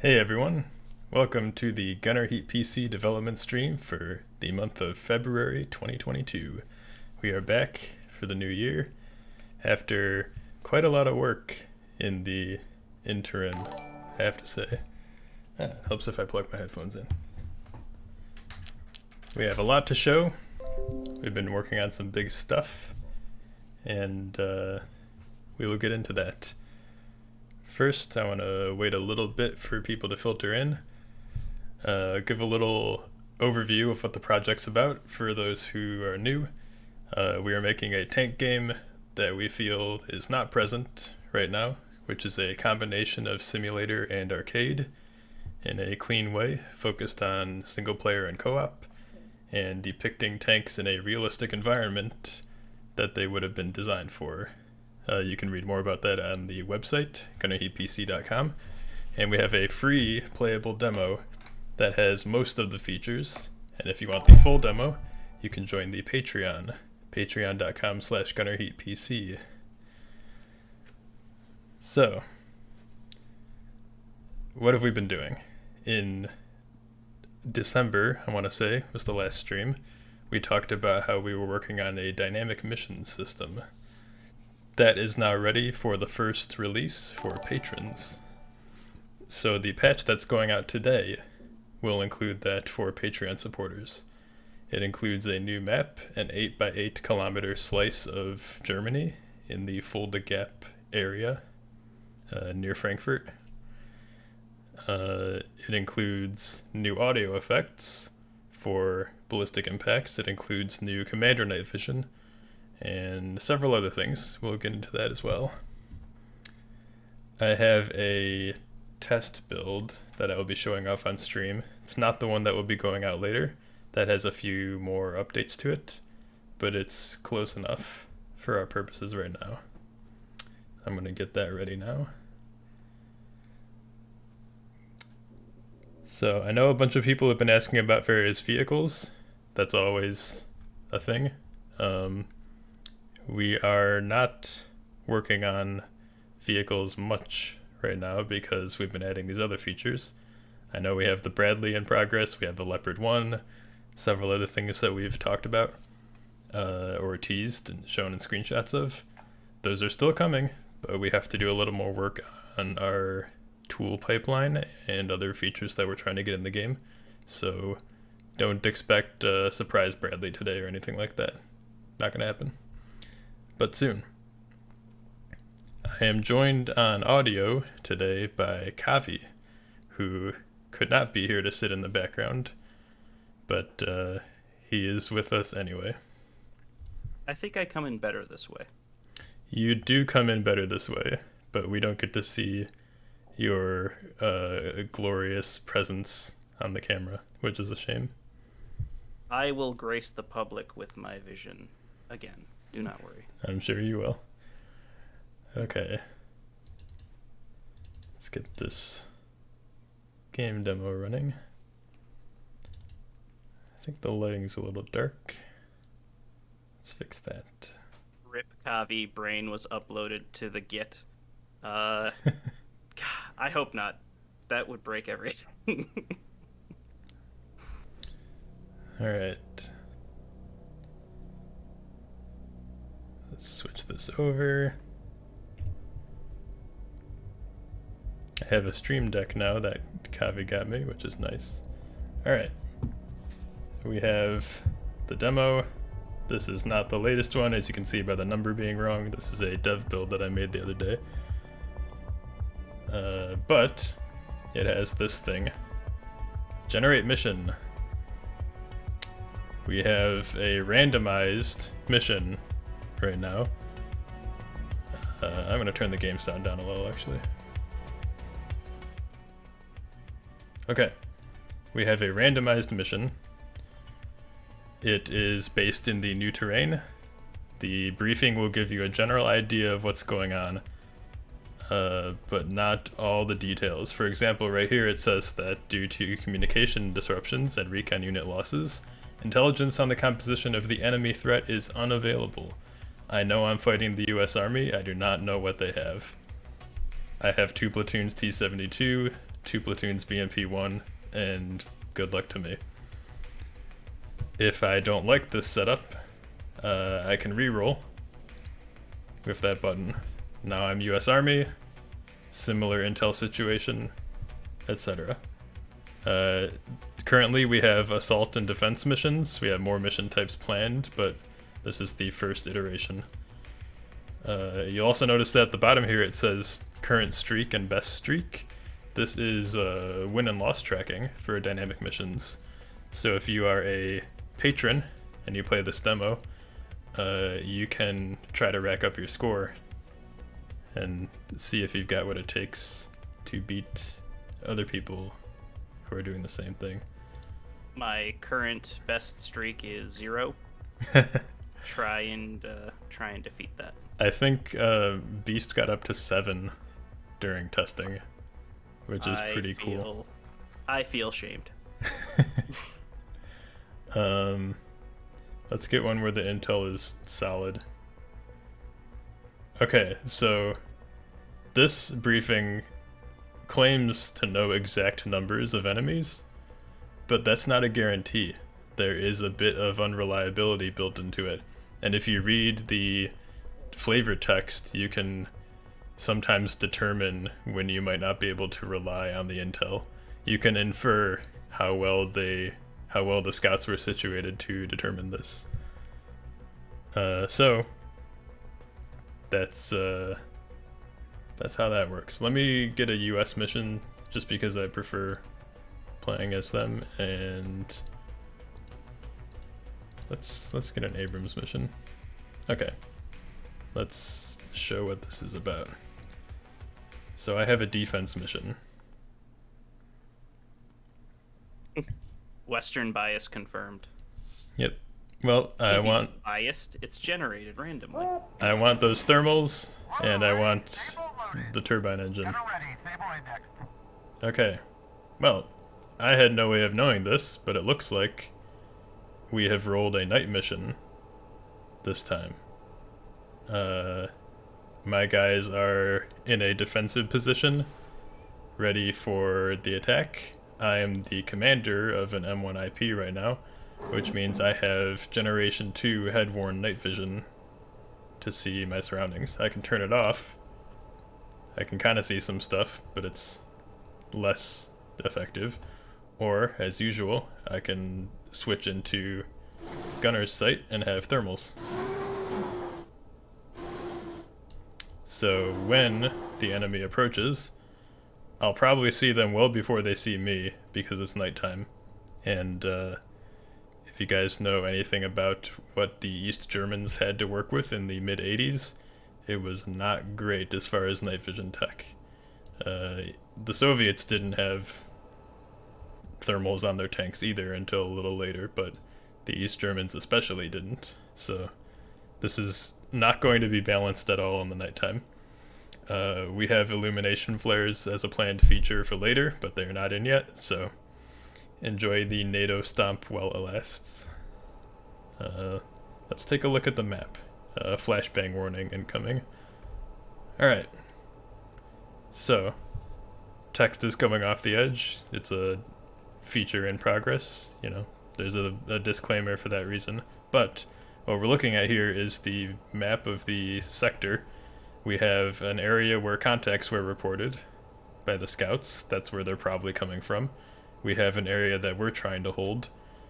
Hey everyone, welcome to the GHPC development stream for the month of February 2022. We are back for the new year after quite a lot of work in the interim, I have to say. It helps if I plug my headphones in. We have a lot to show. We've been working on some big stuff, and we will get into that. First, I want to wait a little bit for people to filter in, give a little overview of what the project's about for those who are new. We are making a tank game that we feel is not present right now, which is a combination of simulator and arcade in a clean way, focused on single player and co-op, and depicting tanks in a realistic environment that they would have been designed for. You can read more about that on the website, GHPC.com. And we have a free playable demo that has most of the features. And if you want the full demo, you can join the Patreon, patreon.com/GunnerHeatPC. So, what have we been doing? In December, I want to say, was the last stream, we talked about how we were working on a dynamic mission system that is now ready for the first release for patrons. So the patch that's going out today will include that for Patreon supporters. It includes a new map, an 8x8 kilometer slice of Germany in the Fulda Gap area near Frankfurt. It includes new audio effects for ballistic impacts. It includes new commander night vision, and several other things. We'll get into that as well. I have a test build that I will be showing off on stream. It's not the one that will be going out later. That has a few more updates to it, but it's close enough for our purposes right now. I'm going to get that ready now. So I know a bunch of people have been asking about various vehicles. That's always a thing. We are not working on vehicles much right now because we've been adding these other features. I know we have the Bradley in progress, we have the Leopard 1, several other things that we've talked about or teased and shown in screenshots of. Those are still coming, but we have to do a little more work on our tool pipeline and other features that we're trying to get in the game. So don't expect a surprise Bradley today or anything like that. Not gonna happen. But soon. I am joined on audio today by Kavi, who could not be here to sit in the background, but he is with us anyway. I think I come in better this way. You do come in better this way, but we don't get to see your glorious presence on the camera, which is a shame. I will grace the public with my vision again. Do not worry. I'm sure you will. Okay. Let's get this game demo running. I think the lighting's a little dark. Let's fix that. Rip Kavi brain was uploaded to the Git. God, I hope not. That would break everything. Alright. Let's switch this over. I have a stream deck now that Kavi got me, which is nice. Alright. We have the demo. This is not the latest one, as you can see by the number being wrong. This is a dev build that I made the other day. But it has this thing. Generate mission. We have a randomized mission right now. I'm going to turn the game sound down a little, actually. Okay. We have a randomized mission. It is based in the new terrain. The briefing will give you a general idea of what's going on, but not all the details. For example, right here it says that due to communication disruptions and recon unit losses, intelligence on the composition of the enemy threat is unavailable. I know I'm fighting the US Army, I do not know what they have. I have 2 platoons T-72, 2 platoons BMP1, and good luck to me. If I don't like this setup, I can reroll with that button. Now I'm US Army, similar intel situation, etc. Currently we have assault and defense missions. We have more mission types planned, but this is the first iteration. You'll also notice that at the bottom here it says current streak and best streak. This is win and loss tracking for dynamic missions. So if you are a patron and you play this demo, you can try to rack up your score and see if you've got what it takes to beat other people who are doing the same thing. My current best streak is 0. Try and defeat that. I think Beast got up to 7 during testing, which is pretty cool. I feel shamed. Let's get one where the intel is solid. Okay, so this briefing claims to know exact numbers of enemies, but that's not a guarantee. There is a bit of unreliability built into it, and if you read the flavor text, you can sometimes determine when you might not be able to rely on the intel. You can infer how well the scouts were situated to determine this. So that's how that works. Let me get a US mission just because I prefer playing as them, and let's get an Abrams mission. Okay, let's show what this is about. So I have a defense mission. Western bias confirmed. Yep. Well, I want biased. It's generated randomly. I want those thermals, and I want the turbine engine. Okay. Well, I had no way of knowing this, but it looks like we have rolled a night mission this time. My guys are in a defensive position, ready for the attack. I am the commander of an M1 IP right now, which means I have Generation 2 head-worn night vision to see my surroundings. I can turn it off. I can kind of see some stuff, but it's less effective. Or, as usual, I can switch into gunner's sight and have thermals. So when the enemy approaches, I'll probably see them well before they see me because it's nighttime. And if you guys know anything about what the East Germans had to work with in the mid-80s, it was not great as far as night vision tech. The Soviets didn't have thermals on their tanks either until a little later, but the East Germans especially didn't. So this is not going to be balanced at all in the nighttime. We have illumination flares as a planned feature for later, but they're not in yet, so enjoy the NATO stomp while it lasts. Let's take a look at the map. Flashbang warning incoming. Alright. So, text is coming off the edge. It's a feature in progress, you know. There's a disclaimer for that reason. But what we're looking at here is the map of the sector. We have an area where contacts were reported by the scouts. That's where they're probably coming from. We have an area that we're trying to hold.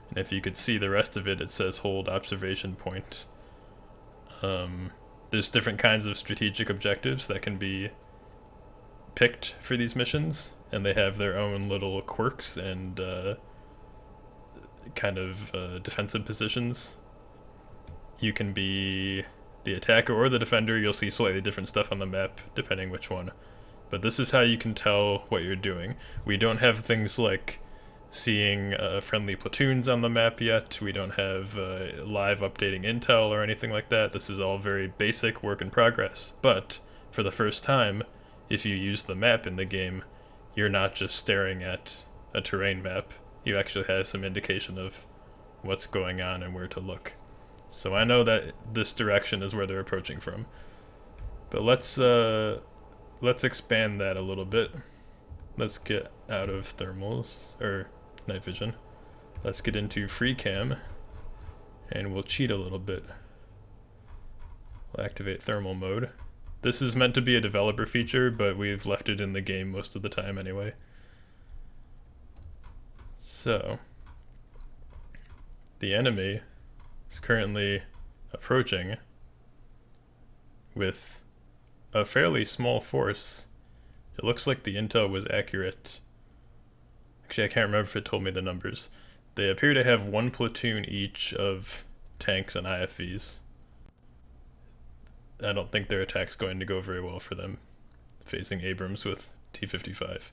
And if you could see the rest of it, it says hold observation point. There's different kinds of strategic objectives that can be picked for these missions, and they have their own little quirks and kind of defensive positions. You can be the attacker or the defender. You'll see slightly different stuff on the map depending which one. But this is how you can tell what you're doing. We don't have things like seeing friendly platoons on the map yet. We don't have live updating intel or anything like that. This is all very basic work in progress. But for the first time, if you use the map in the game, you're not just staring at a terrain map. You actually have some indication of what's going on and where to look. So I know that this direction is where they're approaching from. But let's expand that a little bit. Let's get out of thermals, or night vision. Let's get into free cam, and we'll cheat a little bit. We'll activate thermal mode. This is meant to be a developer feature, but we've left it in the game most of the time anyway. So, the enemy is currently approaching with a fairly small force. It looks like the intel was accurate. Actually, I can't remember if it told me the numbers. They appear to have 1 platoon each of tanks and IFVs. I don't think their attack's going to go very well for them, facing Abrams with T-55.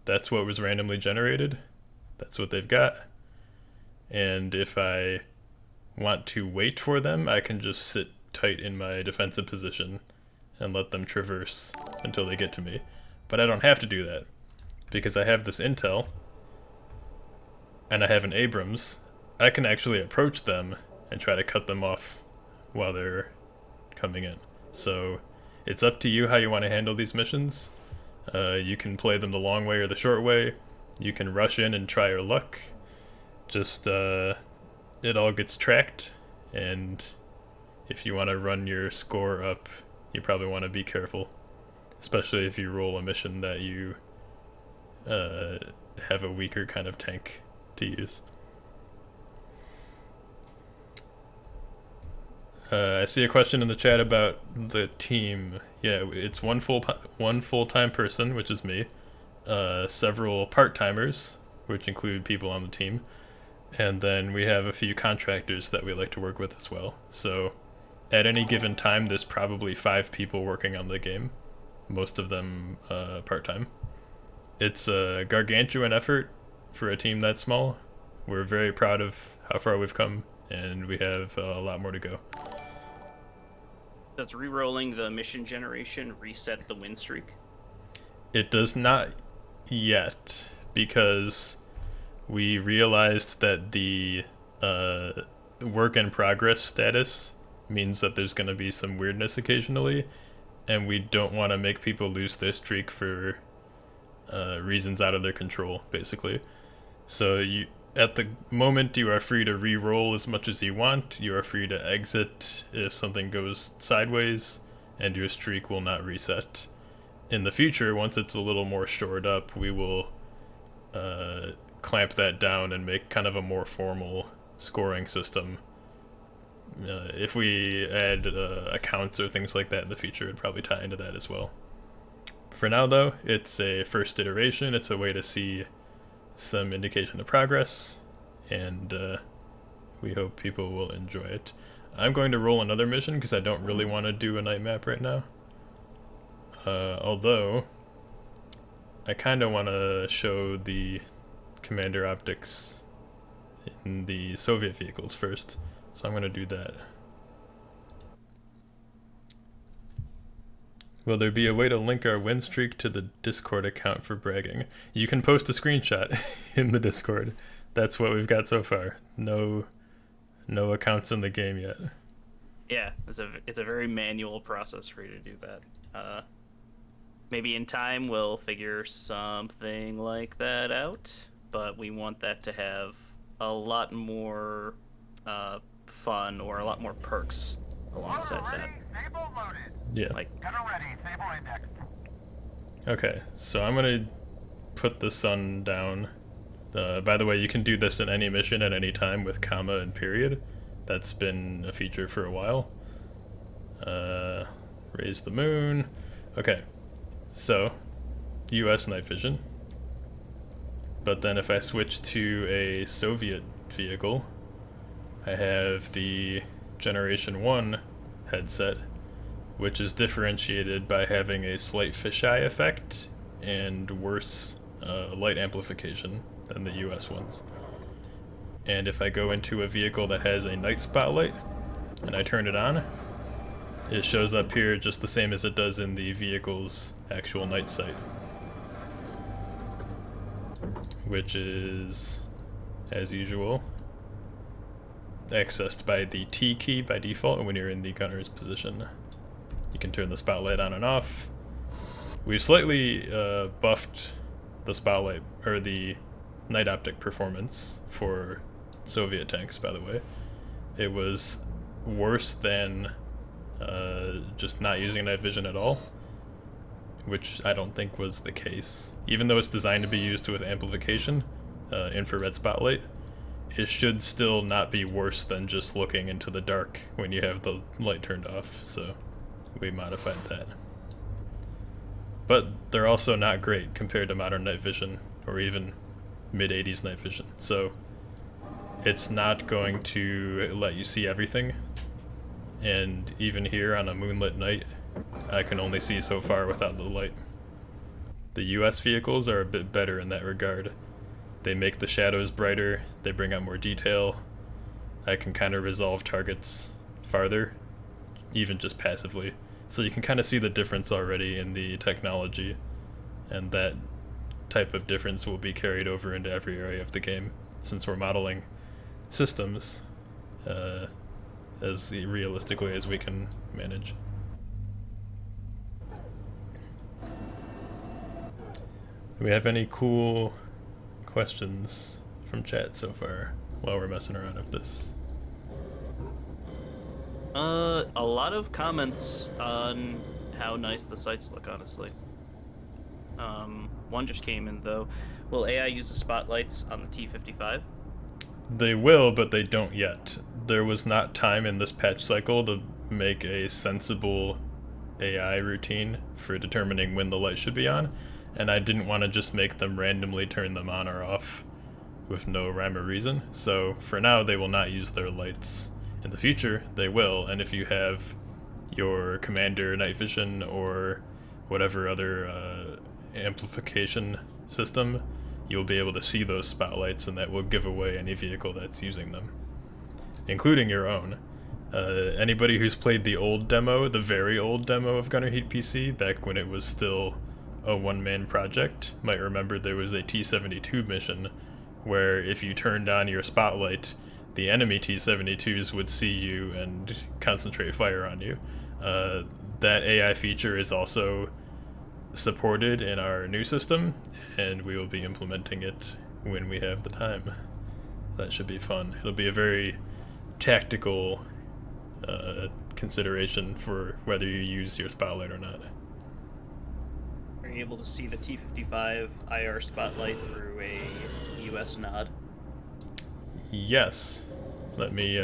That's what was randomly generated. That's what they've got. And if I want to wait for them, I can just sit tight in my defensive position and let them traverse until they get to me. But I don't have to do that, because I have this intel, and I have an Abrams. I can actually approach them and try to cut them off while they're coming in. So it's up to you how you want to handle these missions. You can play them the long way or the short way. You can rush in and try your luck. Just it all gets tracked, and if you want to run your score up, you probably want to be careful, especially if you roll a mission that you have a weaker kind of tank to use. I see a question in the chat about the team. Yeah, it's one full-time person, which is me, several part-timers, which include people on the team, and then we have a few contractors that we like to work with as well. So at any given time, there's probably 5 people working on the game, most of them part-time. It's a gargantuan effort for a team that small. We're very proud of how far we've come, and we have a lot more to go. Does re-rolling the mission generation reset the win streak? It does not yet, because we realized that the work in progress status means that there's going to be some weirdness occasionally, and we don't want to make people lose their streak for reasons out of their control, basically. So at the moment, you are free to re-roll as much as you want. You are free to exit if something goes sideways, and your streak will not reset. In the future, once it's a little more shored up, we will clamp that down and make kind of a more formal scoring system. If we add accounts or things like that in the future, it'd probably tie into that as well. For now, though, it's a first iteration. It's a way to see some indication of progress, and we hope people will enjoy it. I'm going to roll another mission because I don't really want to do a night map right now. Although, I kind of want to show the commander optics in the Soviet vehicles first, so I'm going to do that. Will there be a way to link our win streak to the Discord account for bragging? You can post a screenshot in the Discord. That's what we've got so far. No accounts in the game yet. Yeah, it's a very manual process for you to do that. Maybe in time we'll figure something like that out, but we want that to have a lot more fun or a lot more perks alongside that. Yeah. Like, okay, so I'm gonna put the sun down. By the way, you can do this in any mission at any time with comma and period. That's been a feature for a while. Raise the moon. Okay, so US night vision. But then if I switch to a Soviet vehicle, I have the Generation 1 headset, which is differentiated by having a slight fisheye effect and worse light amplification than the US ones. And if I go into a vehicle that has a night spotlight and I turn it on, it shows up here just the same as it does in the vehicle's actual night sight, which is, as usual, accessed by the T key by default when you're in the gunner's position. You can turn the spotlight on and off. We've slightly buffed the spotlight or the night optic performance for Soviet tanks, by the way. It was worse than just not using night vision at all, which I don't think was the case. Even though it's designed to be used with amplification, infrared spotlight, it should still not be worse than just looking into the dark when you have the light turned off, so we modified that. But they're also not great compared to modern night vision, or even mid-80s night vision, so it's not going to let you see everything. And even here on a moonlit night, I can only see so far without the light. The US vehicles are a bit better in that regard. They make the shadows brighter, they bring out more detail. I can kind of resolve targets farther, even just passively. So you can kind of see the difference already in the technology, and that type of difference will be carried over into every area of the game, since we're modeling systems as realistically as we can manage. Do we have any cool questions from chat so far while we're messing around with this? A lot of comments on how nice the sights look, honestly. One just came in though. Will AI use the spotlights on the T-55? They will, but they don't yet. There was not time in this patch cycle to make a sensible AI routine for determining when the light should be on, and I didn't want to just make them randomly turn them on or off with no rhyme or reason. So for now, they will not use their lights. In the future, they will, and if you have your commander night vision or whatever other amplification system, you'll be able to see those spotlights, and that will give away any vehicle that's using them, including your own. Anybody who's played the old demo, the very old demo of Gunner Heat PC, back when it was still a one-man project, might remember there was a T-72 mission where if you turned on your spotlight, the enemy T-72s would see you and concentrate fire on you. That AI feature is also supported in our new system, and we will be implementing it when we have the time. That should be fun. It'll be a very tactical consideration for whether you use your spotlight or not. Are you able to see the T-55 IR spotlight through a US nod? Yes. Let me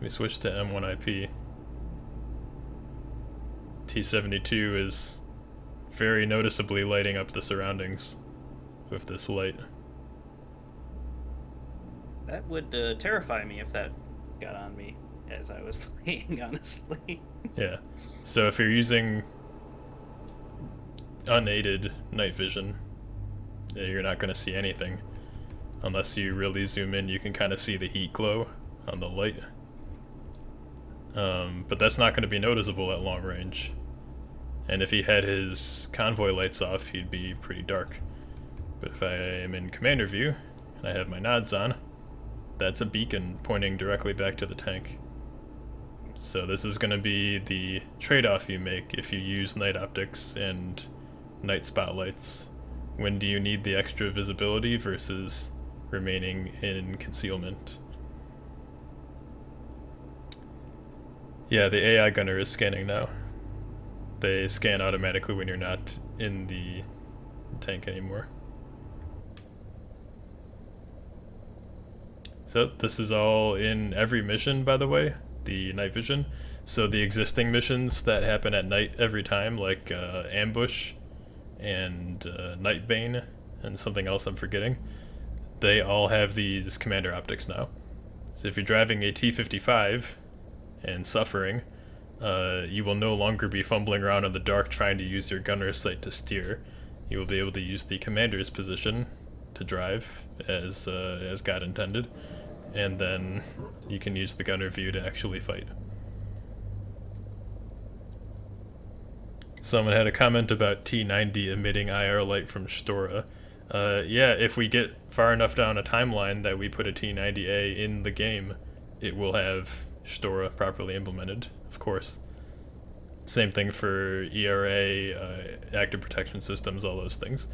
switch to M1 IP. T-72 is very noticeably lighting up the surroundings with this light. That would terrify me if that got on me as I was playing, honestly. Yeah. So if you're using unaided night vision, you're not going to see anything. Unless you really zoom in, you can kind of see the heat glow on the light. But that's not going to be noticeable at long range. And if he had his convoy lights off, he'd be pretty dark. But if I am in commander view, and I have my nods on, that's a beacon pointing directly back to the tank. So this is going to be the trade-off you make if you use night optics and night spotlights. When do you need the extra visibility versus remaining in concealment? Yeah, the AI gunner is scanning now. They scan automatically when you're not in the tank anymore. So this is all in every mission, by the way, the night vision. So the existing missions that happen at night every time, like Ambush and Nightbane and something else I'm forgetting, they all have these commander optics now. So if you're driving a T-55 and suffering, you will no longer be fumbling around in the dark trying to use your gunner's sight to steer. You will be able to use the commander's position to drive as God intended, and then you can use the gunner view to actually fight. Someone had a comment about T-90 emitting IR light from Stora. Yeah, if we get far enough down a timeline that we put a T-90A in the game, it will have Stora properly implemented, of course. Same thing for ERA, active protection systems, all those things.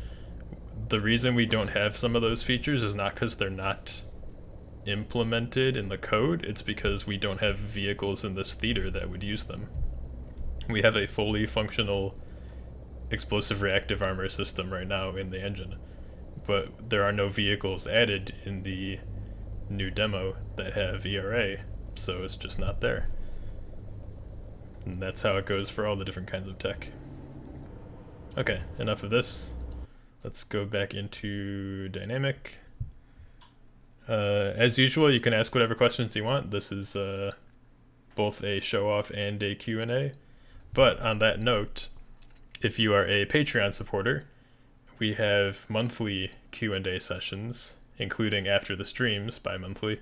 the reason we don't have some of those features is not because they're not implemented in the code, it's because we don't have vehicles in this theater that would use them. We have a fully functional explosive reactive armor system right now in the engine, but there are no vehicles added in the new demo that have ERA, so it's just not there. And that's how it goes for all the different kinds of tech. Okay, enough of this. Let's go back into dynamic. As usual, you can ask whatever questions you want. This is both a show-off and a Q&A. But on that note, if you are a Patreon supporter, we have monthly Q&A sessions, including after the streams, bi-monthly.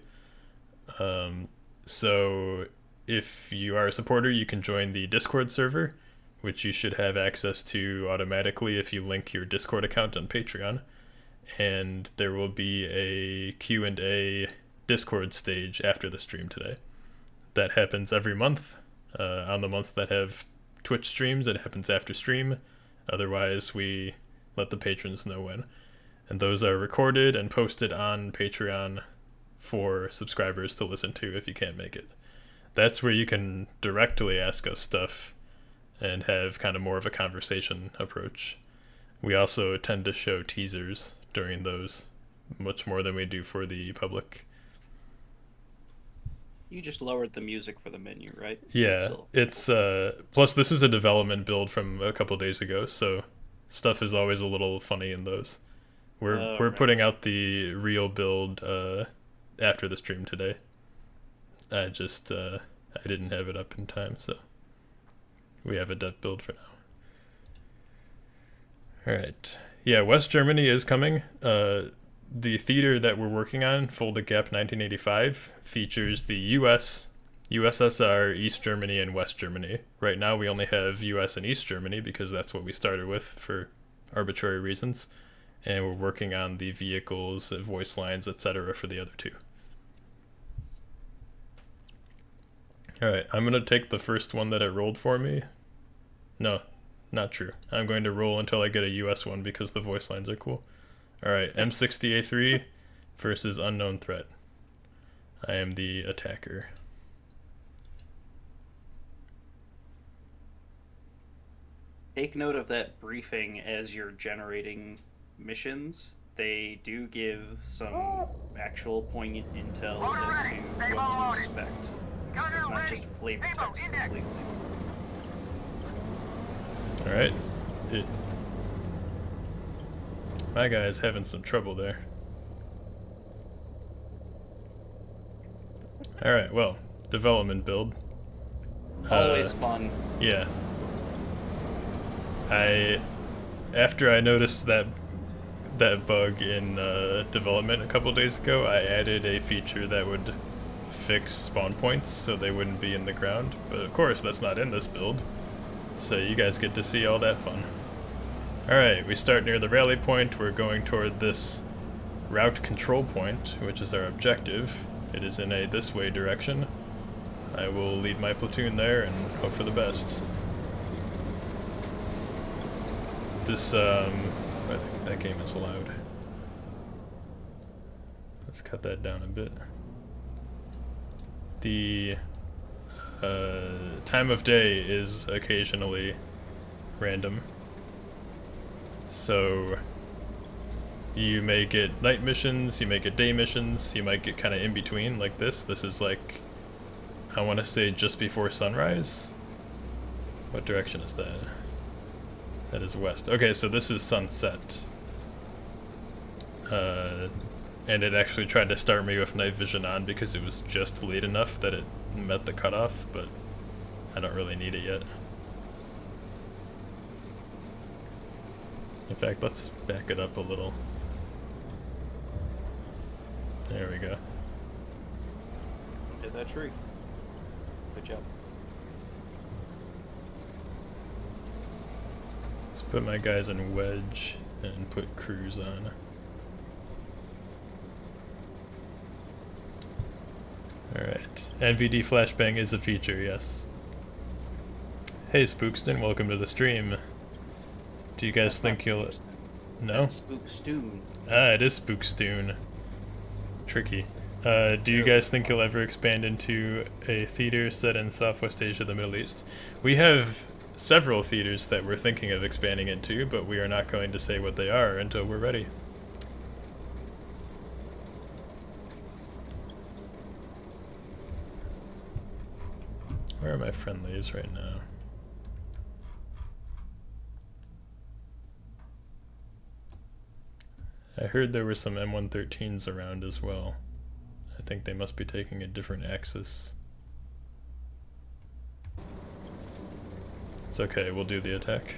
So if you are a supporter, you can join the Discord server, which you should have access to automatically if you link your Discord account on Patreon. And there will be a Q&A Discord stage after the stream today. That happens every month. On the months that have Twitch streams, it happens after stream. Otherwise, we let the patrons know when. And those are recorded and posted on Patreon for subscribers to listen to if you can't make it. That's where you can directly ask us stuff and have kind of more of a conversation approach. We also tend to show teasers during those, much more than we do for the public. You just lowered the music for the menu, right? Yeah, it's plus this is a development build from a couple days ago, so stuff is always a little funny in those. We're Right. putting out the real build after the stream today. I didn't have it up in time, so we have a dev build for now. All right. Yeah, West Germany is coming. The theater that we're working on, Fulda Gap 1985, features the US, USSR, East Germany, and West Germany. Right now we only have US and East Germany because that's what we started with for arbitrary reasons. And we're working on the vehicles, voice lines, etc. for the other two. Alright, I'm going to take the first one that it rolled for me. No, not true. I'm going to roll until I get a US one because the voice lines are cool. Alright, M60A3 versus unknown threat. I am the attacker. Take note of that briefing as you're generating missions. They do give some actual poignant intel as to what to expect. It's not just flavor text completely. Alright. My guy's having some trouble there. Alright, well, development build. Always fun. Yeah. After I noticed that bug in development a couple days ago, I added a feature that would fix spawn points so they wouldn't be in the ground. But of course, that's not in this build. So you guys get to see all that fun. Alright, we start near the rally point. We're going toward this route control point, which is our objective. It is in a this way direction. I will lead my platoon there and hope for the best. This, I think that game is loud. Let's cut that down a bit. The time of day is occasionally random. So you may get night missions, you may get day missions, you might get kind of in between like this. This is like, I want to say just before sunrise. What direction is that? That is west. Okay, so this is sunset. And it actually tried to start me with night vision on because it was just late enough that it met the cutoff, but I don't really need it yet. In fact, let's back it up a little. There we go. Hit that tree. Good job. Let's put my guys in wedge and put cruise on. Alright, NVD flashbang is a feature, yes. Hey Spookston, welcome to the stream. Do you guys think you'll... No? Spookstoon. Ah, it is Spookstoon. Tricky. Do you guys think you'll ever expand into a theater set in Southwest Asia, the Middle East? We have several theaters that we're thinking of expanding into, but we are not going to say what they are until we're ready. Where are my friendlies right now? I heard there were some M113s around as well. I think they must be taking a different axis. It's okay, we'll do the attack.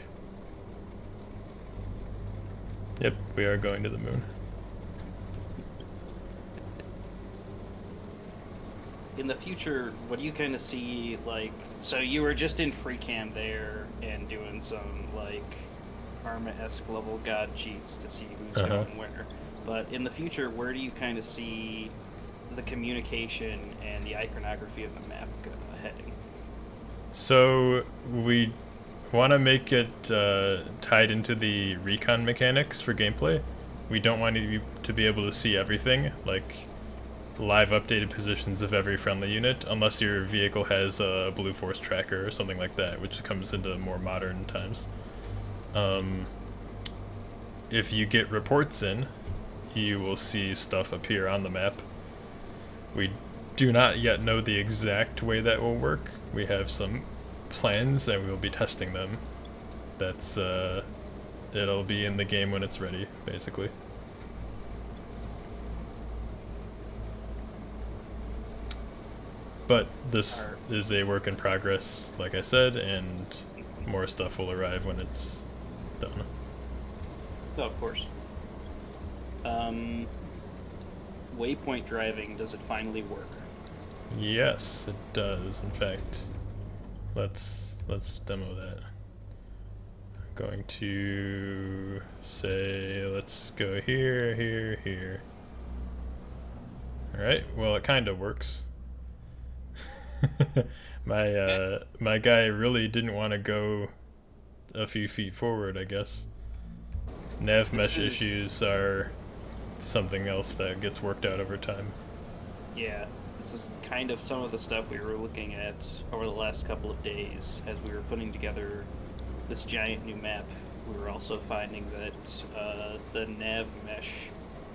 Yep, we are going to the moon. In the future, what do you kind of see, like, so you were just in free cam there and doing some, like, Arma-esque level god cheats to see who's going where. But in the future, where do you kind of see the communication and the iconography of the map heading? So we want to make it tied into the recon mechanics for gameplay. We don't want to be able to see everything, like live updated positions of every friendly unit, unless your vehicle has a Blue Force tracker or something like that, which comes into more modern times. If you get reports in, you will see stuff appear on the map. We do not yet know the exact way that will work. We have some plans and we will be testing them. That's it'll be in the game when it's ready, basically. But this is a work in progress, like I said, and more stuff will arrive when it's done. Oh, of course. Waypoint driving, does it finally work? Yes, it does. In fact, let's demo that. I'm going to say let's go here, here, here. All right. Well, it kind of works. My guy really didn't want to go a few feet forward, I guess. Nav mesh issues are something else that gets worked out over time. Yeah, this is kind of some of the stuff we were looking at over the last couple of days as we were putting together this giant new map. We were also finding that the nav mesh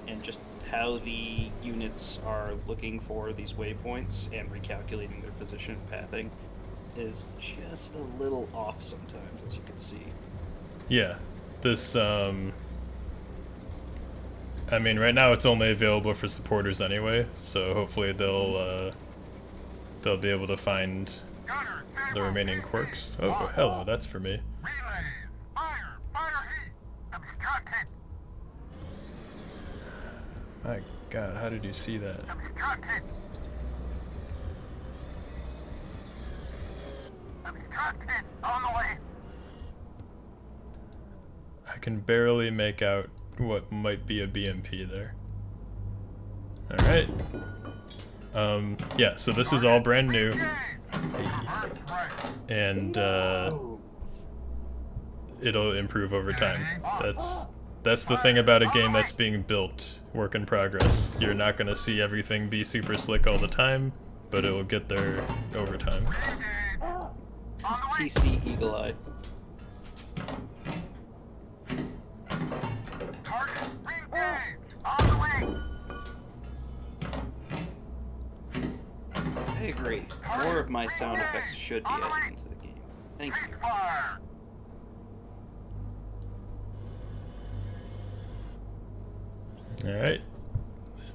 and just how the units are looking for these waypoints and recalculating their position and pathing is just a little off sometimes, as you can see. Yeah, this I mean, right now it's only available for supporters anyway, so hopefully they'll be able to find the remaining quirks. Oh, hello, that's for me. My God, how did you see that? I can barely make out what might be a BMP there. Alright. Yeah, so this is all brand new. And it'll improve over time. That's the thing about a game that's being built, work in progress. You're not gonna see everything be super slick all the time, but it will get there over time. TC Eagle Eye. I agree. More of my sound effects should be added into the game. Thank you. Alright.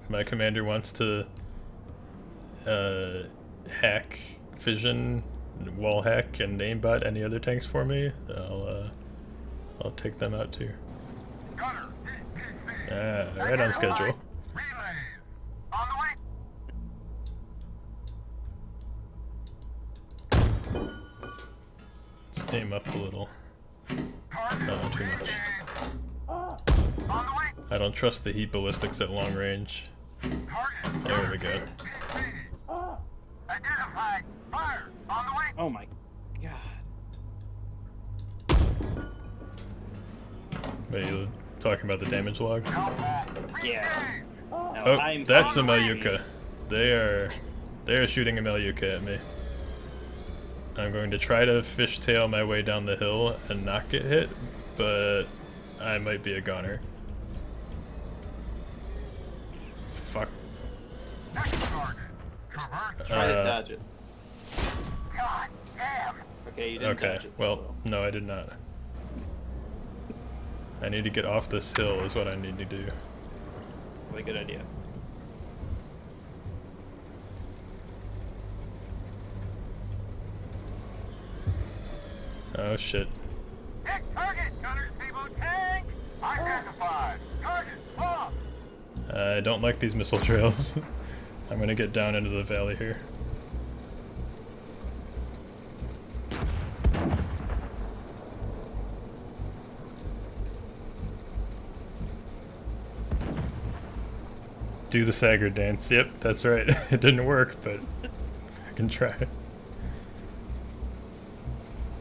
If my commander wants to hack fission, wall hack, and aimbot any other tanks for me, I'll take them out too. Right on schedule. Let's aim up a little. Not too much. I don't trust the heat ballistics at long range. There we go. Oh my god. Wait, you talking about the damage log. Yeah. Now, Oh, I'm that's a seeing Malyutka. They are shooting a Malyutka at me. I'm going to try to fishtail my way down the hill and not get hit, but I might be a goner. Fuck. Try to dodge it. Okay, you didn't Okay, dodge it. well, no, I did not. I need to get off this hill is what I need to do. Really good idea. Oh shit. Hit target, Gunner Stable tank! Identified. Target lost. I don't like these missile trails. I'm gonna get down into the valley here. Do the Sagger dance. Yep, that's right. It didn't work, but I can try.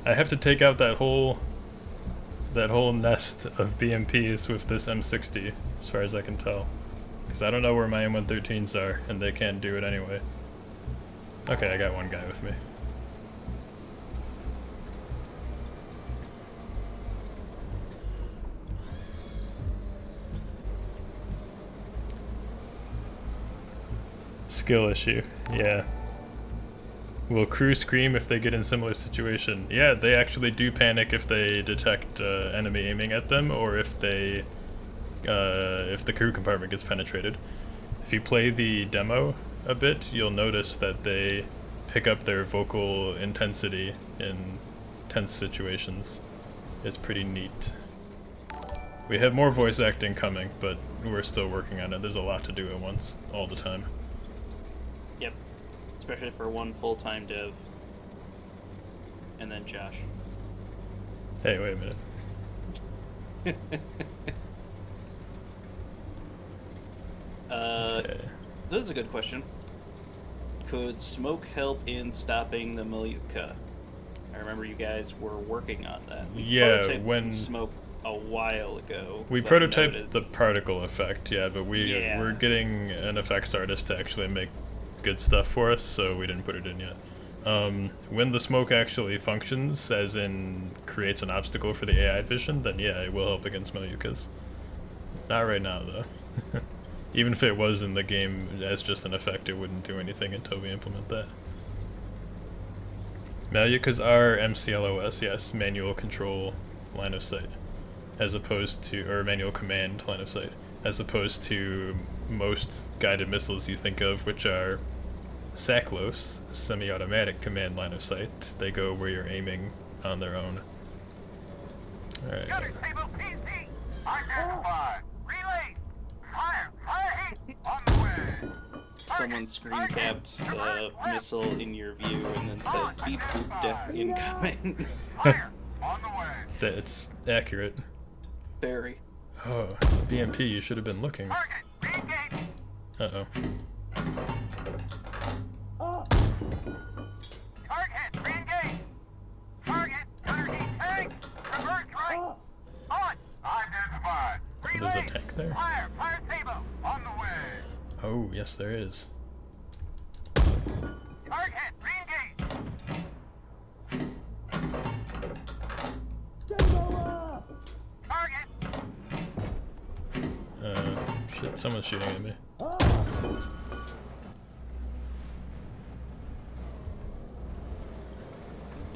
I have to take out that whole nest of BMPs with this M60, as far as I can tell. Because I don't know where my M113s are, and they can't do it anyway. Okay, I got one guy with me. Skill issue, yeah. Will crew scream if they get in similar situation? Yeah, they actually do panic if they detect enemy aiming at them, or if the crew compartment gets penetrated. If you play the demo a bit, you'll notice that they pick up their vocal intensity in tense situations. It's pretty neat. We have more voice acting coming, but we're still working on it. There's a lot to do at once, all the time. Yep. Especially for one full-time dev. And then Josh. Hey, wait a minute. Okay. This is a good question. Could smoke help in stopping the Malyutka? I remember you guys were working on that. We Yeah, prototyped when smoke a while ago. we but prototyped noted- the particle effect, yeah, but we're getting an effects artist to actually make good stuff for us, so we didn't put it in yet. When the smoke actually functions, as in creates an obstacle for the AI vision, then yeah, it will help against Malyukas. Not right now, though. Even if it was in the game as just an effect, it wouldn't do anything until we implement that. Malyukas are MCLOS, yes, manual control line of sight, as opposed to, or manual command line of sight, as opposed to most guided missiles you think of, which are SACLOS, semi-automatic command line of sight. They go where you're aiming on their own. Alright. Gunner Stable PC. Identified. Relay. Fire. Fire heat. On the way. Someone screen capped the missile in your view and then said, beep boop def incoming. Fire. On the way. That's accurate. Barry. Oh, BMP, you should have been looking. Target. Reengage. Uh-oh. Target. Reengage. Target. Gunner heat tank. Reverse right. On. Identified. Oh, there's a Relay. tank there? Fire. Fire Sable. On the way. Oh, yes there is. Target. Reengage. Target. Shit, someone's shooting at me.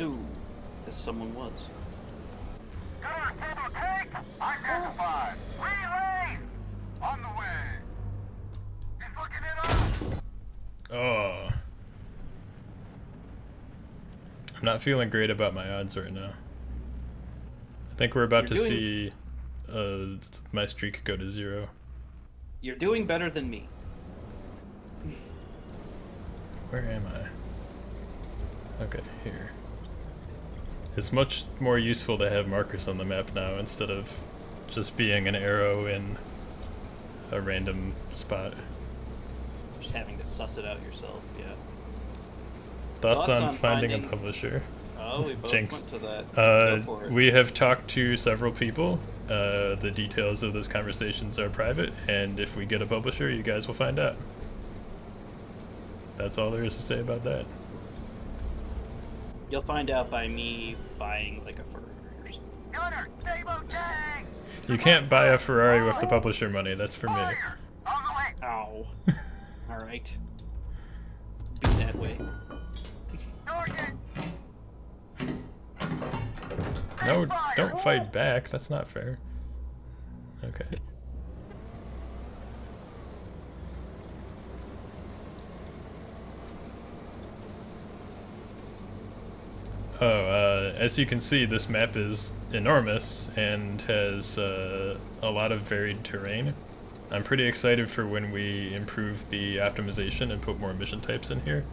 Ooh, yes, someone was. Gunner Stable tank. Identified. Relay. On the way. He's looking it up. Oh. I'm not feeling great about my odds right now. I think we're about You're to see my streak go to 0. You're doing better than me. Where am I? Okay, here. It's much more useful to have markers on the map now instead of just being an arrow in a random spot. Just having to suss it out yourself, yeah. Thoughts on finding a publisher? Oh, we both Jinx. went to that. Go for it. We have talked to several people, The details of those conversations are private, and if we get a publisher, you guys will find out. That's all there is to say about that. You'll find out by me buying like a Ferrari or something. Gunner, stable tag! You can't buy a Ferrari with the publisher money, that's for me. Fire! On the way! Ow. Alright. Be that way. Target! No, don't fight back, that's not fair. Okay. As you can see, this map is enormous and has a lot of varied terrain. I'm pretty excited for when we improve the optimization and put more mission types in here,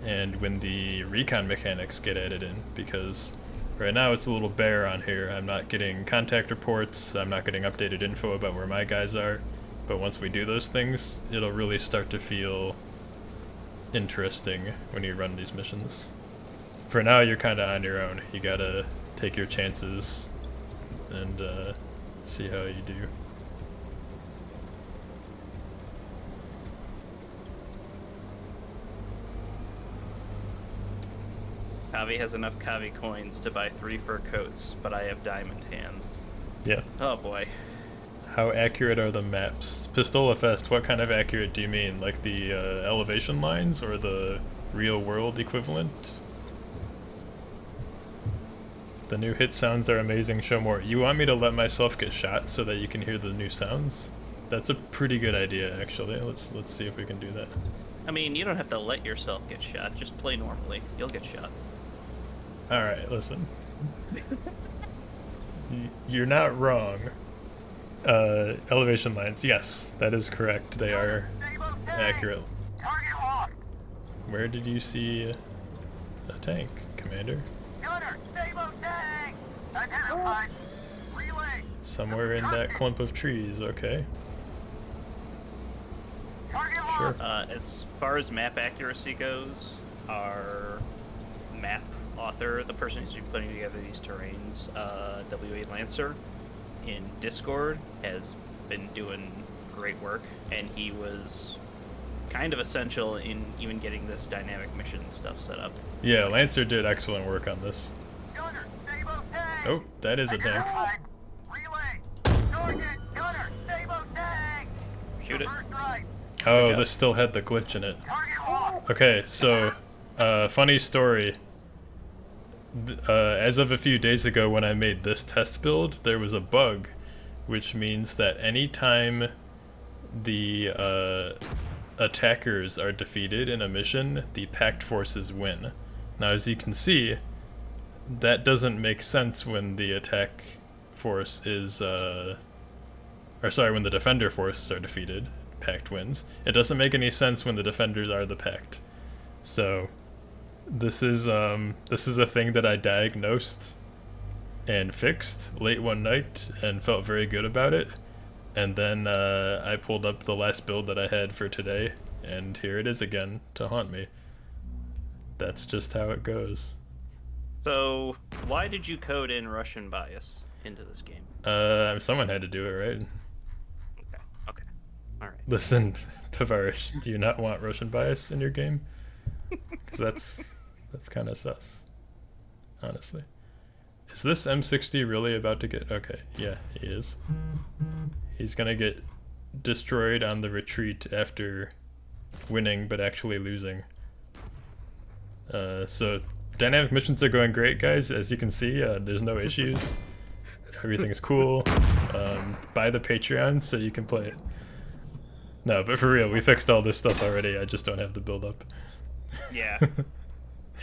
and when the recon mechanics get added in, because right now it's a little bare on here. I'm not getting contact reports, I'm not getting updated info about where my guys are, but once we do those things, it'll really start to feel interesting when you run these missions. For now, you're kind of on your own. You gotta take your chances and see how you do. Kavi has enough Kavi coins to buy 3 fur coats, but I have diamond hands. Yeah. Oh boy. How accurate are the maps? Pistola Fest, what kind of accurate do you mean? Like the elevation lines or the real world equivalent? The new hit sounds are amazing, show more. You want me to let myself get shot so that you can hear the new sounds? That's a pretty good idea, actually. Let's see if we can do that. I mean, you don't have to let yourself get shot. Just play normally. You'll get shot. Alright, listen. You're not wrong. Elevation lines, yes, that is correct. They are Stable tag! accurate. Target locked! Where did you see a tank, Commander? Gunner, stable tag! Identified! Relay! Somewhere in that clump of trees, okay. Target Sure. locked! As far as map accuracy goes, our map author, the person who's been putting together these terrains, W8 Lancer, in Discord, has been doing great work, and he was kind of essential in even getting this dynamic mission stuff set up. Yeah, Lancer did excellent work on this. Gunner, stable tag! Oh, that is a tank. Identified! Relay! Target! Gunner, stable tag! Shoot it. First right! Oh, job. this still had the glitch in it. Target locked! Okay, so, funny story. As of a few days ago when I made this test build, there was a bug, which means that anytime the attackers are defeated in a mission, the packed forces win. Now, as you can see, that doesn't make sense when the attack force is, or sorry, when the defender forces are defeated, packed wins. It doesn't make any sense when the defenders are the packed. So, this is a thing that I diagnosed and fixed late one night and felt very good about it. And then I pulled up the last build that I had for today, and here it is again to haunt me. That's just how it goes. So, why did you code in Russian bias into this game? Someone had to do it, right? Okay. Alright. Listen, Tavarish, do you not want Russian bias in your game? Because that's kind of sus, honestly. Is this M60 really about to get... Okay, yeah, he is. He's gonna get destroyed on the retreat after winning, but actually losing. So, dynamic missions are going great, guys. As you can see, there's no issues. Everything's cool. Buy the Patreon so you can play it. No, but for real, we fixed all this stuff already. I just don't have the build up. Yeah.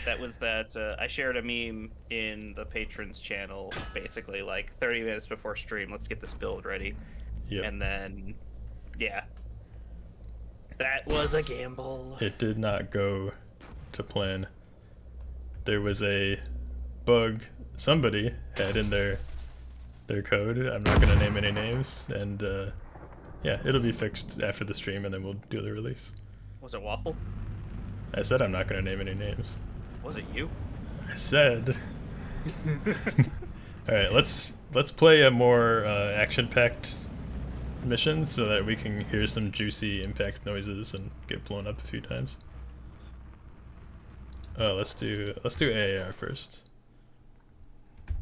That was that. I shared a meme in the patrons channel, basically like 30 minutes before stream. Let's get this build ready. Yep. And then, yeah, that was a gamble. It did not go to plan. There was a bug somebody had in their code. I'm not gonna name any names, and yeah, it'll be fixed after the stream, and then we'll do the release. Was it Waffle? I said I'm not gonna name any names. Was it you? I said All right, let's play a more action-packed mission so that we can hear some juicy impact noises and get blown up a few times. Let's do AAR first.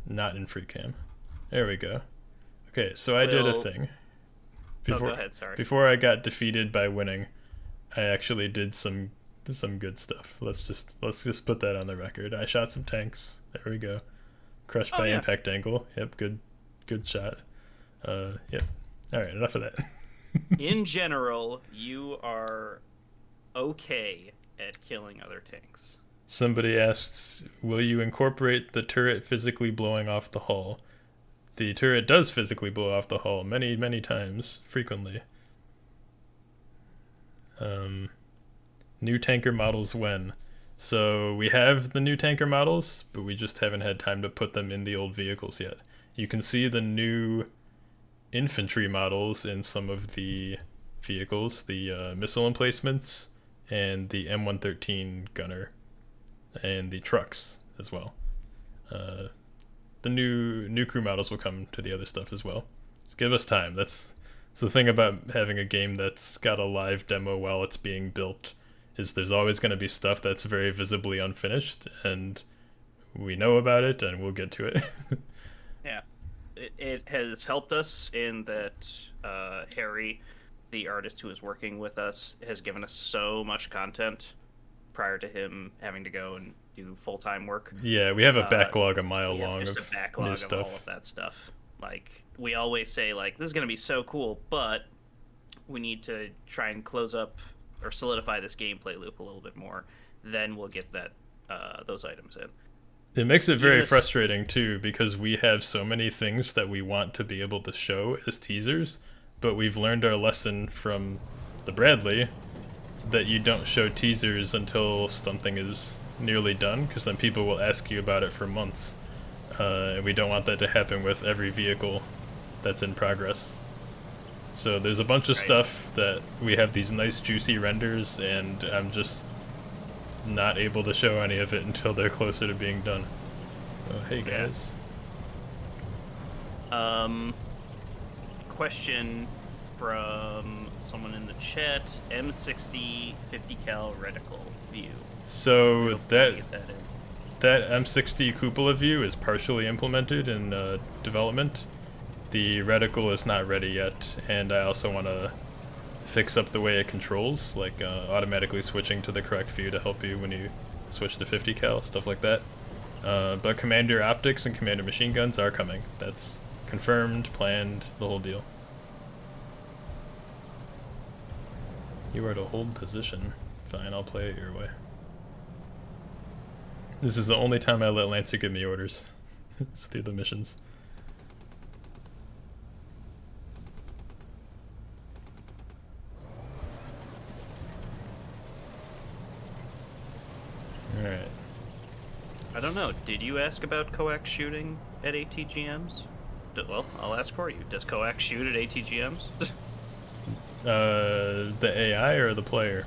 Not in free cam. There we go. Okay, so I did a thing. Go ahead, sorry. Before I got defeated by winning, I actually did some good stuff. Let's just put that on the record. I shot some tanks. There we go. Crushed by impact angle. Yep, good shot. Yep. All right, enough of that. In general, you are okay at killing other tanks. Somebody asked, will you incorporate the turret physically blowing off the hull? The turret does physically blow off the hull many, many times, frequently. New tanker models when? So we have the new tanker models, but we just haven't had time to put them in the old vehicles yet. You can see the new infantry models in some of the vehicles, the missile emplacements, and the M113 gunner, and the trucks as well. The new crew models will come to the other stuff as well. Just give us time. That's the thing about having a game that's got a live demo while it's being built, is there's always going to be stuff that's very visibly unfinished, and we know about it, and we'll get to it. Yeah. It has helped us in that Harry, the artist who is working with us, has given us so much content prior to him having to go and do full-time work. Yeah, we have a backlog a mile long just of a backlog new of stuff. all of that stuff. Like, we always say, like, this is going to be so cool, but we need to try and close up or solidify this gameplay loop a little bit more. Then we'll get that those items in. It makes it very frustrating too, because we have so many things that we want to be able to show as teasers, but we've learned our lesson from the Bradley that you don't show teasers until something is nearly done, because then people will ask you about it for months. And we don't want that to happen with every vehicle that's in progress. So there's a bunch of stuff that we have these nice juicy renders, and I'm just not able to show any of it until they're closer to being done. Oh, hey guys. Question from someone in the chat: M60 50 cal reticle view. So that Get that in. that M60 cupola view is partially implemented in development. The reticle is not ready yet, and I also want to fix up the way it controls, like automatically switching to the correct view to help you when you switch to 50 cal, stuff like that. But commander optics and commander machine guns are coming. That's confirmed, planned, the whole deal. You are to hold position. Fine, I'll play it your way. This is the only time I let Lancer give me orders. It's through the missions. Alright. I don't know. Did you ask about coax shooting at ATGMs? Well, I'll ask for you. Does coax shoot at ATGMs? The AI or the player?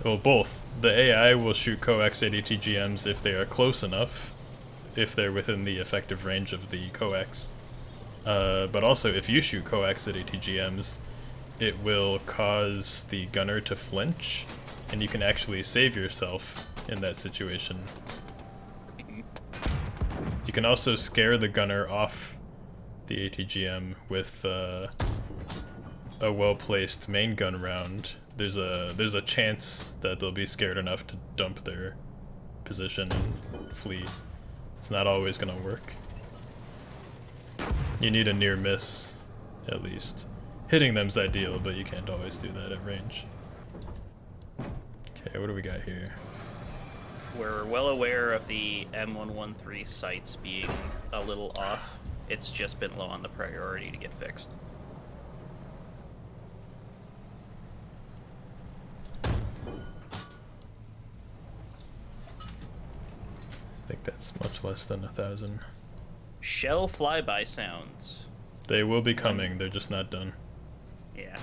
Well, both. The AI will shoot coax at ATGMs if they are close enough, if they're within the effective range of the coax. But also, if you shoot coax at ATGMs, it will cause the gunner to flinch, and you can actually save yourself in that situation. You can also scare the gunner off the ATGM with a well-placed main gun round. There's a chance that they'll be scared enough to dump their position and flee. It's not always gonna work. You need a near miss, at least. Hitting them's ideal, but you can't always do that at range. Okay, what do we got here? We're well aware of the M113 sights being a little off. It's just been low on the priority to get fixed. I think that's much less than 1,000. Shell flyby sounds. They will be coming, they're just not done. Yeah.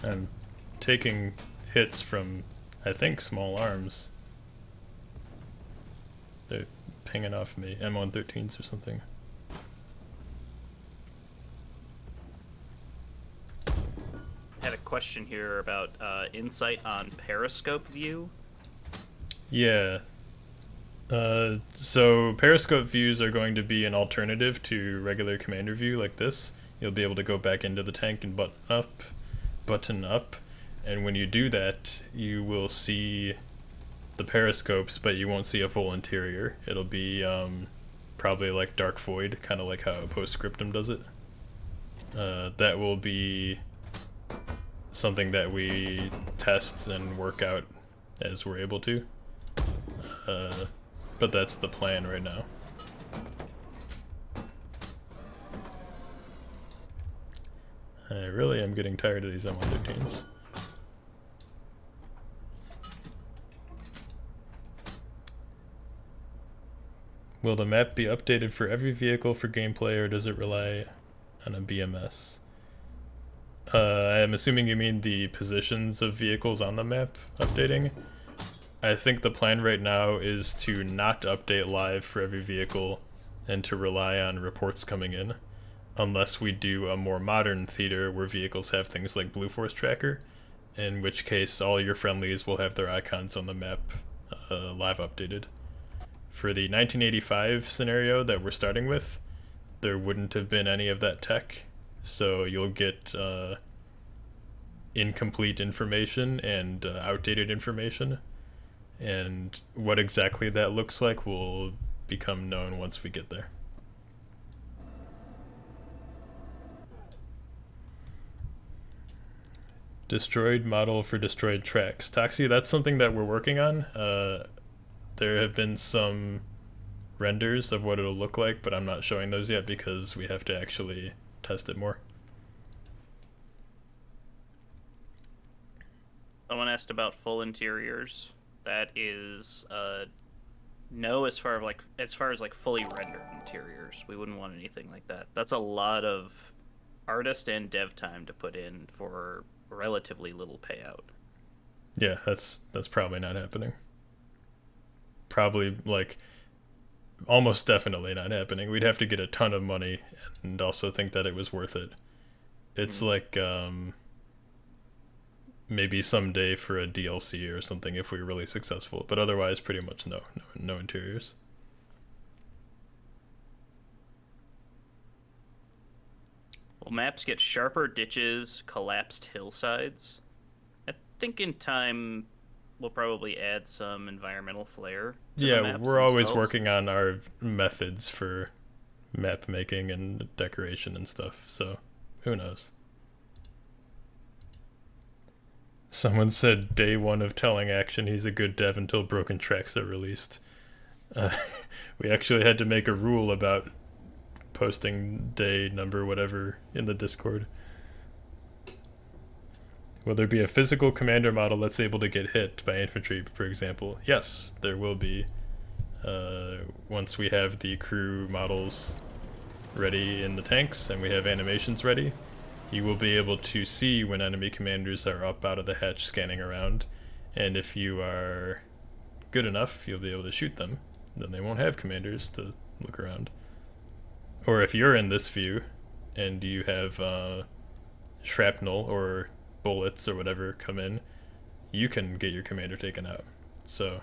I'm taking hits from, I think, small arms. They're pinging off me, M113s or something. Had a question here about insight on periscope view. Yeah. So periscope views are going to be an alternative to regular commander view like this. You'll be able to go back into the tank and button up, and when you do that, you will see the periscopes, but you won't see a full interior. It'll be probably like dark void, kind of like how Postscriptum does it. That will be something that we test and work out as we're able to. But that's the plan right now. I really am getting tired of these M113s. Will the map be updated for every vehicle for gameplay, or does it rely on a BMS? I'm assuming you mean the positions of vehicles on the map updating. I think the plan right now is to not update live for every vehicle and to rely on reports coming in, unless we do a more modern theater where vehicles have things like Blue Force Tracker, in which case all your friendlies will have their icons on the map live updated. For the 1985 scenario that we're starting with, there wouldn't have been any of that tech, so you'll get incomplete information and outdated information. And what exactly that looks like will become known once we get there. Destroyed model for destroyed tracks. Toxie, that's something that we're working on. There have been some renders of what it'll look like, but I'm not showing those yet because we have to actually test it more. Someone asked about full interiors. That is no, as far as like fully rendered interiors. We wouldn't want anything like that. That's a lot of artist and dev time to put in for relatively little payout. Yeah, that's probably not happening. Probably, like, almost definitely not happening. We'd have to get a ton of money and also think that it was worth it. It's like maybe someday for a DLC or something if we're really successful, but otherwise pretty much no interiors. Will maps get sharper ditches, collapsed hillsides? I think in time we'll probably add some environmental flair to the Yeah, maps we're always themselves. working on our methods for map making and decoration and stuff, so who knows. Someone said day one of telling Action he's a good dev until broken tracks are released. We actually had to make a rule about posting day number whatever in the Discord. Will there be a physical commander model that's able to get hit by infantry, for example? Yes, there will be. Once we have the crew models ready in the tanks and we have animations ready, you will be able to see when enemy commanders are up out of the hatch scanning around, and if you are good enough, you'll be able to shoot them. Then they won't have commanders to look around. Or if you're in this view and you have shrapnel or bullets or whatever come in, you can get your commander taken out. So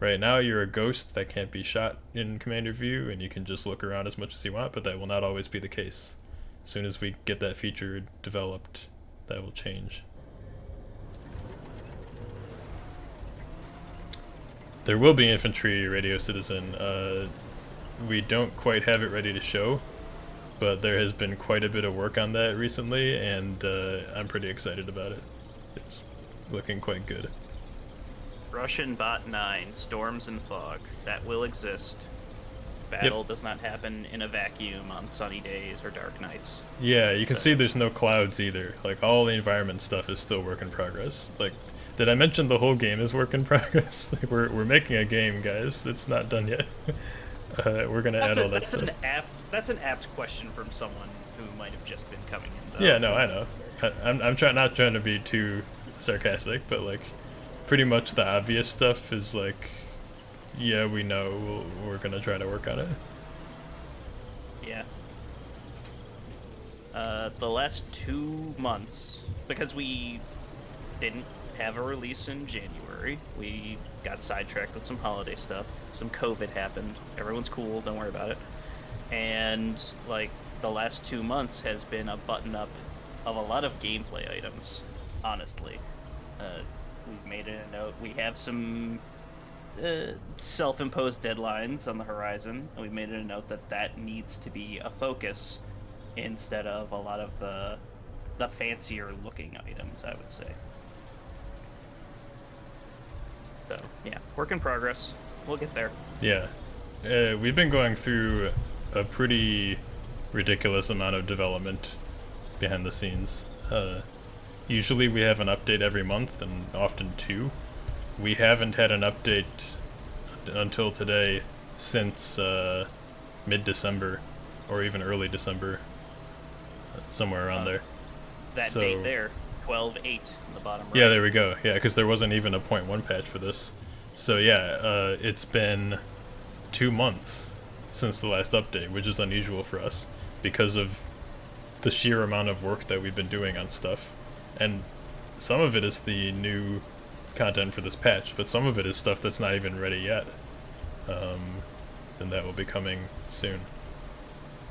right now you're a ghost that can't be shot in commander view and you can just look around as much as you want, but that will not always be the case. As soon as we get that feature developed, that will change. There will be infantry radio citizen. We don't quite have it ready to show, but there has been quite a bit of work on that recently, and I'm pretty excited about it. It's looking quite good. Russian Bot 9, Storms and Fog. That will exist. Battle does not happen in a vacuum on sunny days or dark nights. Yeah, you can see there's no clouds either. Like, all the environment stuff is still work in progress. Like, did I mention the whole game is work in progress? Like, we're making a game, guys. It's not done yet. We're gonna add all that stuff. That's an apt question from someone who might have just been coming in. Though. Yeah, no, I know. I'm not trying to be too sarcastic, but like, pretty much the obvious stuff is like, yeah, we know we're gonna try to work on it. Yeah. The last 2 months, because we didn't have a release in January, we got sidetracked with some holiday stuff. Some COVID happened. Everyone's cool, don't worry about it. And like the last 2 months has been a button up of a lot of gameplay items, honestly. We've made it a note. We have some self-imposed deadlines on the horizon, and we've made it a note that that needs to be a focus instead of a lot of the fancier looking items, I would say. So yeah, work in progress. We'll get there. Yeah, we've been going through a pretty ridiculous amount of development behind the scenes. Usually we have an update every month, and often two. We haven't had an update until today since mid-December, or even early December, somewhere around there. That So- date there, 12/8 in the bottom right. Yeah, there we go. Yeah, because there wasn't even a 0.1 patch for this. So yeah, it's been 2 months since the last update, which is unusual for us because of the sheer amount of work that we've been doing on stuff. And some of it is the new content for this patch, but some of it is stuff that's not even ready yet. And that will be coming soon.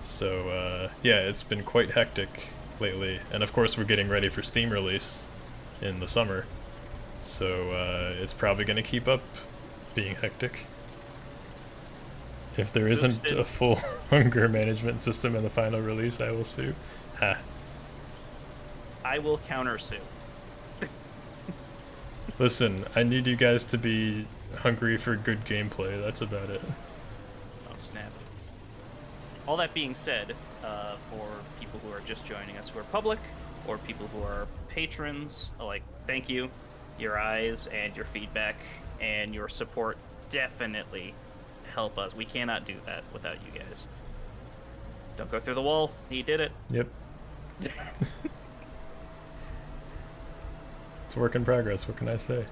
So yeah, it's been quite hectic lately. And of course we're getting ready for Steam release in the summer. So it's probably going to keep up being hectic. If there isn't a full hunger management system in the final release, I will sue. Ha. I will countersue. Listen, I need you guys to be hungry for good gameplay. That's about it. Oh, snap. All that being said, for people who are just joining us who are public, or people who are patrons, like, thank you. Your eyes and your feedback and your support definitely help us. We cannot do that without you guys. Don't go through the wall. He did it. Yep. It's a work in progress. What can I say?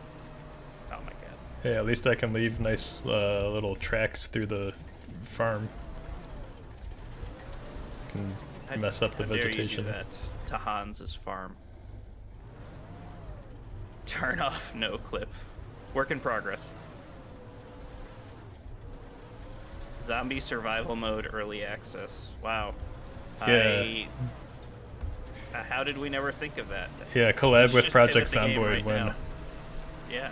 Oh my god. Hey, at least I can leave nice little tracks through the farm. Can mess up the How dare vegetation. You do that to Hans's farm. Turn off no clip. Work in progress. Zombie survival mode early access. Wow. Yeah. How did we never think of that? Yeah, collab Let's with just Project pivot the game Zomboid right when. now. Yeah.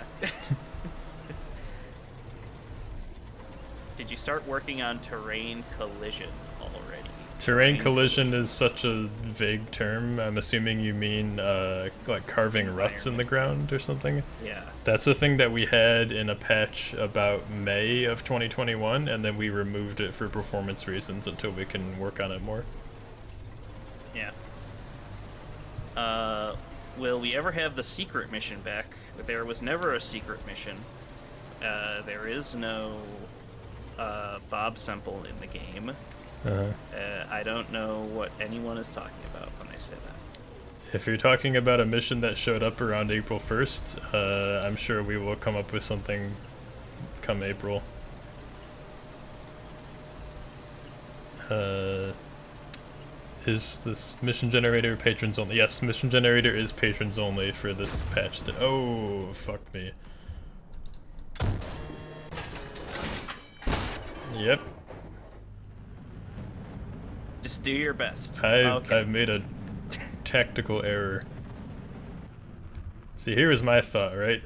Did you start working on terrain collision already? Terrain collision is such a vague term. I'm assuming you mean like carving ruts in the ground or something. Yeah. That's a thing that we had in a patch about May of 2021, and then we removed it for performance reasons until we can work on it more. Yeah. Will we ever have the secret mission back? There was never a secret mission. There is no Bob Semple in the game. I don't know what anyone is talking about when they say that. If you're talking about a mission that showed up around April 1st, I'm sure we will come up with something come April. Is this mission generator patrons only? Yes, mission generator is patrons only for this patch. Oh, fuck me. Yep. Just do your best. I've made a tactical error. See, here is my thought, right?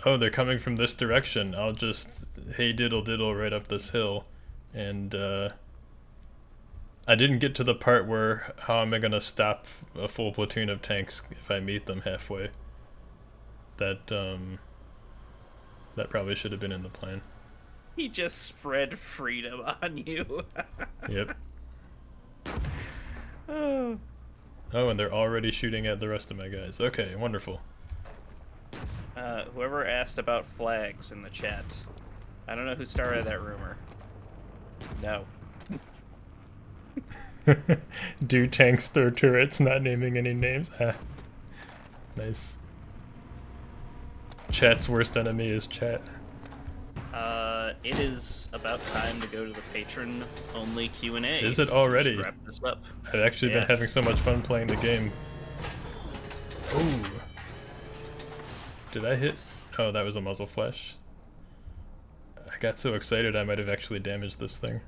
Oh, they're coming from this direction. I'll just hey diddle diddle right up this hill. And I didn't get to the part where how am I gonna stop a full platoon of tanks if I meet them halfway. That probably should have been in the plan. He just spread freedom on you. Yep. Oh. Oh, and they're already shooting at the rest of my guys. Okay, wonderful. Whoever asked about flags in the chat, I don't know who started that rumor. No. Do tanks throw turrets? Not naming any names. Ah, nice. Chat's worst enemy is chat. It is about time to go to the patron-only Q&A. Is it already? We should wrap this up. I've actually been having so much fun playing the game. Oh. Did I hit? Oh, that was a muzzle flash. I got so excited I might have actually damaged this thing.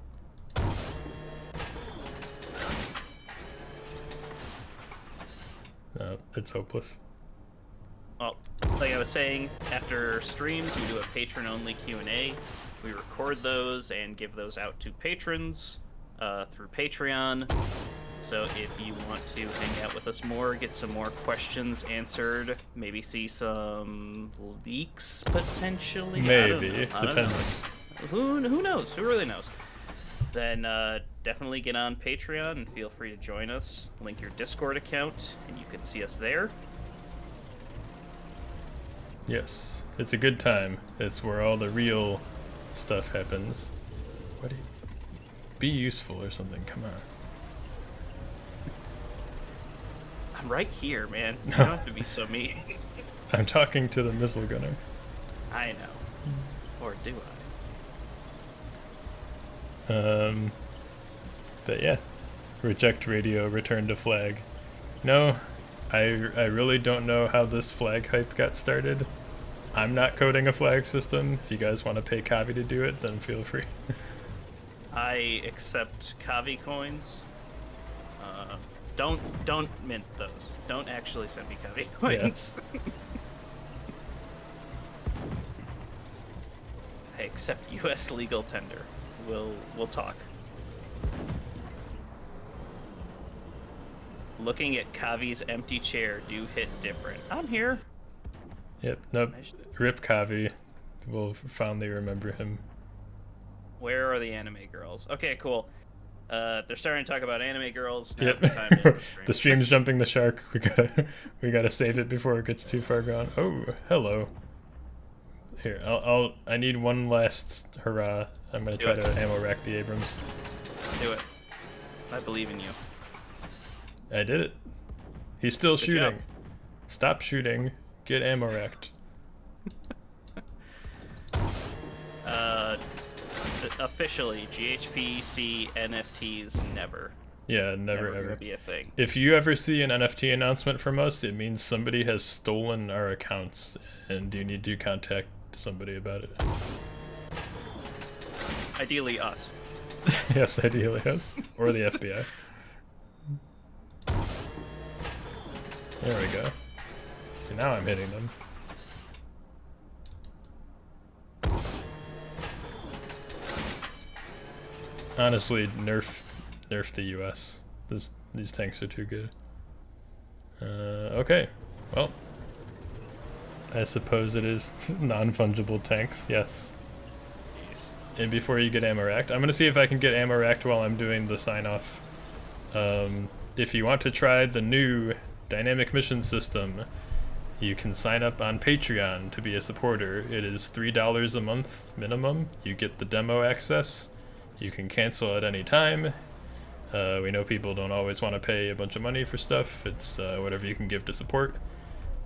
No, it's hopeless. Well, like I was saying, after streams, we do a patron-only Q&A. We record those and give those out to patrons through Patreon. So if you want to hang out with us more, get some more questions answered, maybe see some leaks potentially. Maybe. Depends. Know. Who knows? Who really knows? Then definitely get on Patreon and feel free to join us. Link your Discord account and you can see us there. Yes, it's a good time. It's where all the real stuff happens. What do you... Be useful or something, come on. I'm right here, man. You don't have to be so mean. I'm talking to the missile gunner. I know. Or do I? But yeah. Reject radio, return to flag. No, I really don't know how this flag hype got started. I'm not coding a flag system. If you guys want to pay Kavi to do it, then feel free. I accept Kavi coins. Don't mint those. Don't actually send me Kavi coins. Yeah. I accept U.S. legal tender. We'll talk. Looking at Kavi's empty chair do hit different. I'm here. Yep. Nope. Rip Kavi. We'll fondly remember him. Where are the anime girls? Okay, cool. They're starting to talk about anime girls. Now's Yep. the time to end the stream. The stream's jumping the shark. We gotta save it before it gets too far gone. Oh, hello. Here, I need one last hurrah. I'm gonna try to ammo rack the Abrams. Do it. I believe in you. I did it. He's still Good shooting. job. Stop shooting. Get ammo racked. Officially, GHPC NFTs never. Yeah, never ever. Gonna be a thing. If you ever see an NFT announcement from us, it means somebody has stolen our accounts, and you need to contact somebody about it. Ideally, us. Yes, ideally us. Or the FBI. There we go. See, now I'm hitting them. Honestly, nerf the US. These tanks are too good. Okay, well, I suppose it is non-fungible tanks. Yes. Jeez. And before you get ammo racked, I'm gonna see if I can get ammo racked while I'm doing the sign-off. If you want to try the new dynamic mission system, you can sign up on Patreon to be a supporter. It is $3 a month minimum. You get the demo access. You can cancel at any time. We know people don't always want to pay a bunch of money for stuff. It's whatever you can give to support.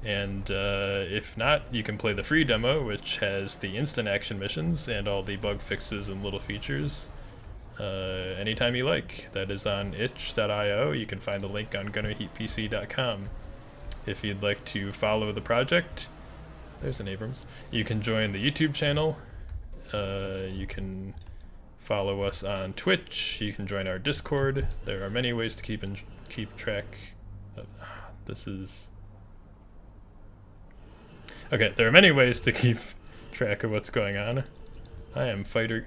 And if not, you can play the free demo, which has the instant action missions and all the bug fixes and little features anytime you like. That is on itch.io. You can find the link on gunnerheatpc.com. If you'd like to follow the project, there's an Abrams. You can join the YouTube channel. You can follow us on Twitch. You can join our Discord. There are many ways to keep track of, this is okay. There are many ways to keep track of what's going on. I am fire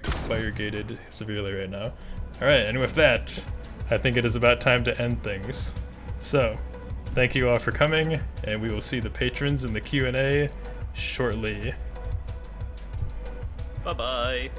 gated severely right now. All right, and with that, I think it is about time to end things. So, thank you all for coming, and we will see the patrons in the Q&A shortly. Bye-bye.